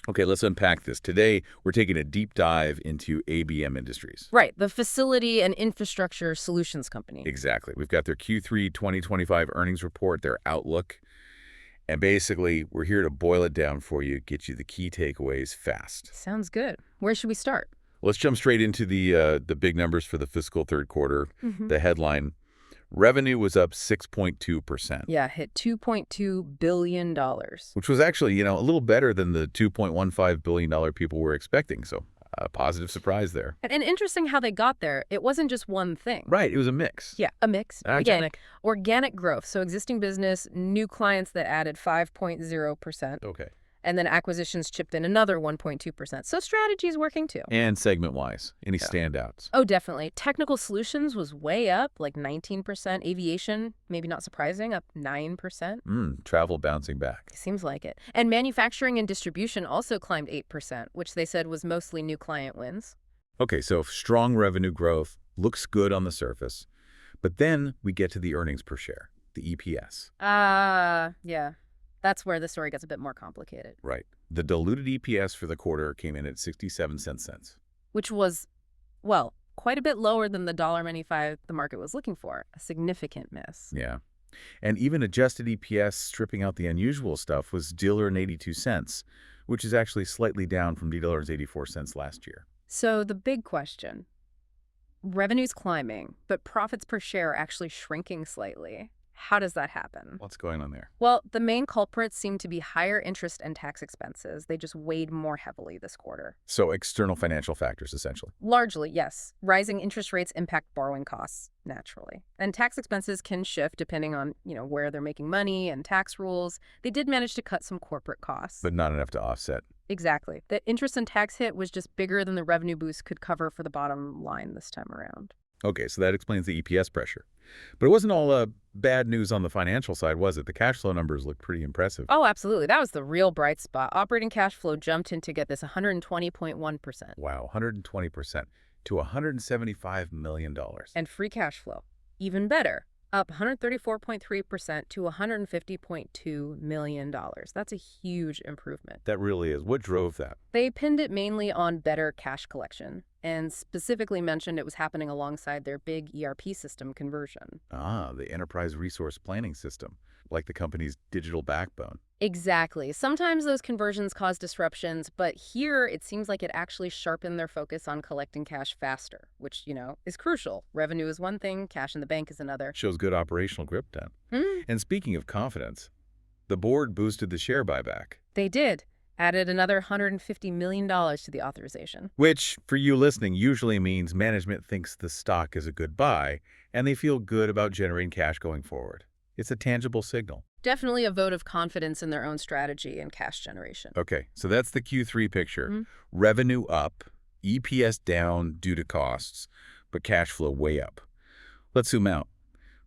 Okay, let's unpack this. Today, we're taking a deep dive into ABM Industries. Right, the Facility and Infrastructure Solutions Company. Exactly. We've got their Q3 2025 earnings report, their outlook, and basically, we're here to boil it down for you, get you the key takeaways fast. Sounds good. Where should we start? Let's jump straight into the big numbers for the fiscal third quarter. Mm-hmm. The headline, revenue was up 6.2%. Yeah, hit $2.2 billion. Which was actually, a little better than the $2.15 billion people were expecting. So a positive surprise there. And interesting how they got there. It wasn't just one thing. Right. It was a mix. Yeah, a mix. Organic. Again, organic growth. So existing business, new clients that added 5.0%. Okay. And then acquisitions chipped in another 1.2%. So strategy is working too. And segment-wise, any standouts? Oh, definitely. Technical solutions was way up, like 19%. Aviation, maybe not surprising, up 9%. Travel bouncing back. Seems like it. And manufacturing and distribution also climbed 8%, which they said was mostly new client wins. Okay, so strong revenue growth looks good on the surface, but then we get to the earnings per share, the EPS. Yeah. That's where the story gets a bit more complicated. Right. The diluted EPS for the quarter came in at 67 cents. Which was, well, quite a bit lower than the $1.95 the market was looking for. A significant miss. Yeah. And even adjusted EPS, stripping out the unusual stuff, was $1.82, which is actually slightly down from $2.84 last year. So the big question, revenue's climbing, but profits per share are actually shrinking slightly. How does that happen? What's going on there? Well, the main culprits seem to be higher interest and tax expenses. They just weighed more heavily this quarter. So external financial factors, essentially. Largely, yes. Rising interest rates impact borrowing costs, naturally. And tax expenses can shift depending on, where they're making money and tax rules. They did manage to cut some corporate costs. But not enough to offset. Exactly. The interest and tax hit was just bigger than the revenue boost could cover for the bottom line this time around. Okay, so that explains the EPS pressure. But it wasn't all bad news on the financial side, was it? The cash flow numbers look pretty impressive. Oh, absolutely. That was the real bright spot. Operating cash flow jumped in to get this 120.1%. Wow, 120% to $175 million. And free cash flow, even better, up 134.3% to $150.2 million. That's a huge improvement. That really is. What drove that? They pinned it mainly on better cash collection and specifically mentioned it was happening alongside their big ERP system conversion. The enterprise resource planning system, like the company's digital backbone. Exactly. Sometimes those conversions cause disruptions, but here it seems like it actually sharpened their focus on collecting cash faster, which, is crucial. Revenue is one thing, cash in the bank is another. Shows good operational grip then. And speaking of confidence, the board boosted the share buyback. They did. Added another $150 million to the authorization. Which, for you listening, usually means management thinks the stock is a good buy, and they feel good about generating cash going forward. It's a tangible signal. Definitely a vote of confidence in their own strategy and cash generation. Okay, so that's the Q3 picture. Revenue up, EPS down due to costs, but cash flow way up. Let's zoom out.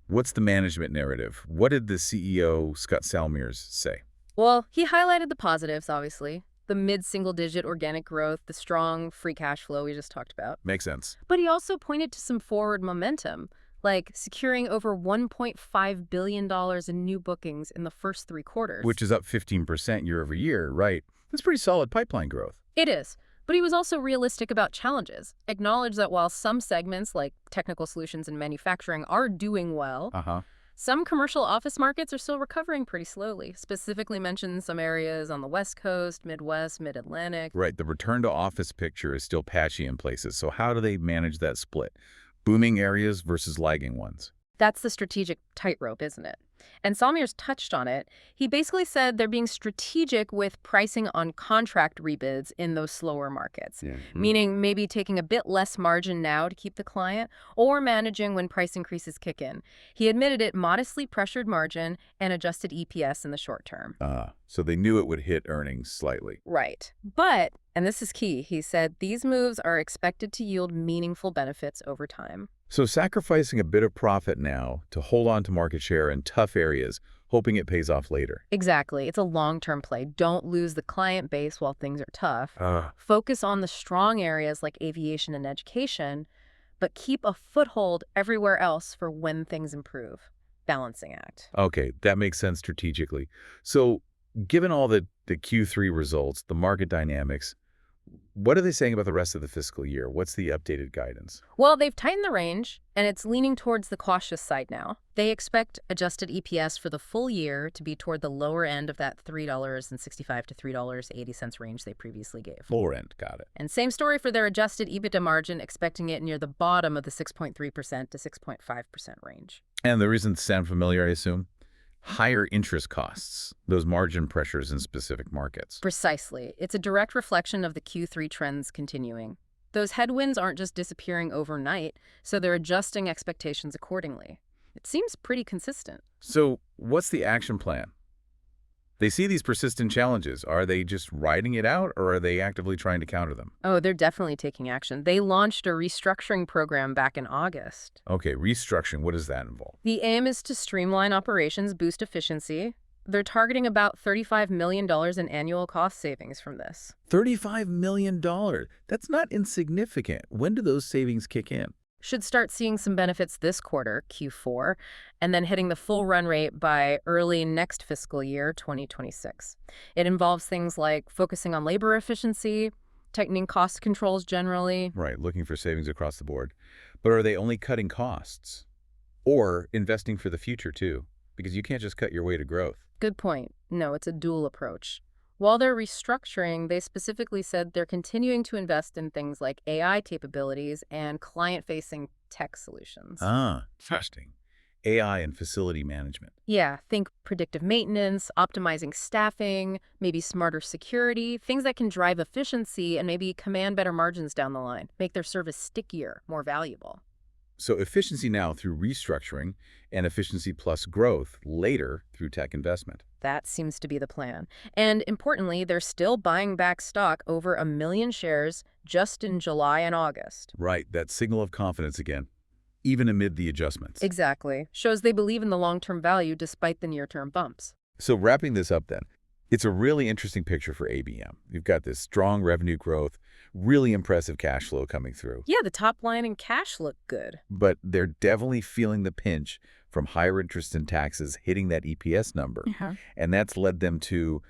What's the management narrative? What did the CEO, Scott Salmirs, say? Well, he highlighted the positives, obviously. The mid-single-digit organic growth, the strong free cash flow we just talked about. Makes sense. But he also pointed to some forward momentum, like securing over $1.5 billion in new bookings in the first 3 quarters. Which is up 15% year over year, right? That's pretty solid pipeline growth. It is. But he was also realistic about challenges. Acknowledged that while some segments, like technical solutions and manufacturing, are doing well, some commercial office markets are still recovering pretty slowly. Specifically mentioned some areas on the West Coast, Midwest, Mid-Atlantic. Right. The return to office picture is still patchy in places. So how do they manage that split? Booming areas versus lagging ones. That's the strategic tightrope, isn't it? And Salmirs touched on it. He basically said they're being strategic with pricing on contract rebids in those slower markets, meaning maybe taking a bit less margin now to keep the client or managing when price increases kick in. He admitted it modestly pressured margin and adjusted EPS in the short term. So they knew it would hit earnings slightly. Right. But, and this is key, he said these moves are expected to yield meaningful benefits over time. So sacrificing a bit of profit now to hold on to market share in tough areas, hoping it pays off later. Exactly. It's a long-term play. Don't lose the client base while things are tough. Focus on the strong areas like aviation and education, but keep a foothold everywhere else for when things improve. Balancing act. Okay, that makes sense strategically. So Given all the Q3 results, the market dynamics, what are they saying about the rest of the fiscal year? What's the updated guidance? Well, they've tightened the range, and it's leaning towards the cautious side now. They expect adjusted EPS for the full year to be toward the lower end of that $3.65 to $3.80 range they previously gave. Lower end, got it. And same story for their adjusted EBITDA margin, expecting it near the bottom of the 6.3% to 6.5% range. And the reasons sound familiar, I assume? Higher interest costs, those margin pressures in specific markets. Precisely. It's a direct reflection of the Q3 trends continuing. Those headwinds aren't just disappearing overnight, so they're adjusting expectations accordingly. It seems pretty consistent. So what's the action plan? They see these persistent challenges. Are they just riding it out, or are they actively trying to counter them? Oh, they're definitely taking action. They launched a restructuring program back in August. Okay, restructuring, what does that involve? The aim is to streamline operations, boost efficiency. They're targeting about $35 million in annual cost savings from this. $35 million. That's not insignificant. When do those savings kick in? Should start seeing some benefits this quarter, Q4, and then hitting the full run rate by early next fiscal year, 2026. It involves things like focusing on labor efficiency, tightening cost controls generally. Right, looking for savings across the board. But are they only cutting costs? Or investing for the future, too? Because you can't just cut your way to growth. Good point. No, it's a dual approach. While they're restructuring, they specifically said they're continuing to invest in things like AI capabilities and client-facing tech solutions. Ah, interesting. AI and facility management. Yeah, think predictive maintenance, optimizing staffing, maybe smarter security, things that can drive efficiency and maybe command better margins down the line, make their service stickier, more valuable. So efficiency now through restructuring and efficiency plus growth later through tech investment. That seems to be the plan. And importantly, they're still buying back stock, over 1 million shares just in July and August. Right, that signal of confidence again, even amid the adjustments. Exactly. Shows they believe in the long-term value despite the near-term bumps. So wrapping this up then, it's a really interesting picture for ABM. You've got this strong revenue growth, really impressive cash flow coming through. Yeah, the top line and cash look good. But they're definitely feeling the pinch from higher interest and taxes hitting that EPS number. And that's led them to,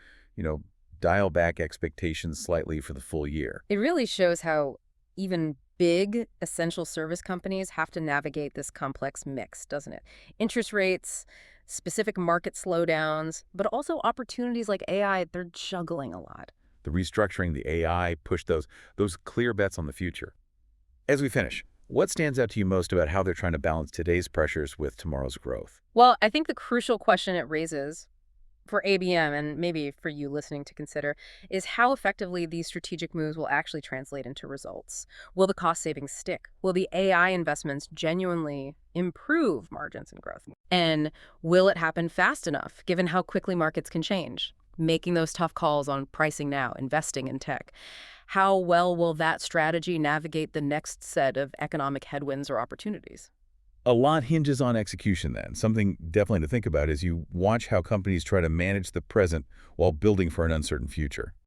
dial back expectations slightly for the full year. It really shows how even big essential service companies have to navigate this complex mix, doesn't it? Interest rates, specific market slowdowns, but also opportunities like AI, they're juggling a lot. The restructuring, the AI, push those clear bets on the future. As we finish, what stands out to you most about how they're trying to balance today's pressures with tomorrow's growth? Well, I think the crucial question it raises for ABM, and maybe for you listening to consider, is how effectively these strategic moves will actually translate into results. Will the cost savings stick? Will the AI investments genuinely improve margins and growth? And will it happen fast enough, given how quickly markets can change? Making those tough calls on pricing now, investing in tech. How well will that strategy navigate the next set of economic headwinds or opportunities? A lot hinges on execution then. Something definitely to think about as you watch how companies try to manage the present while building for an uncertain future.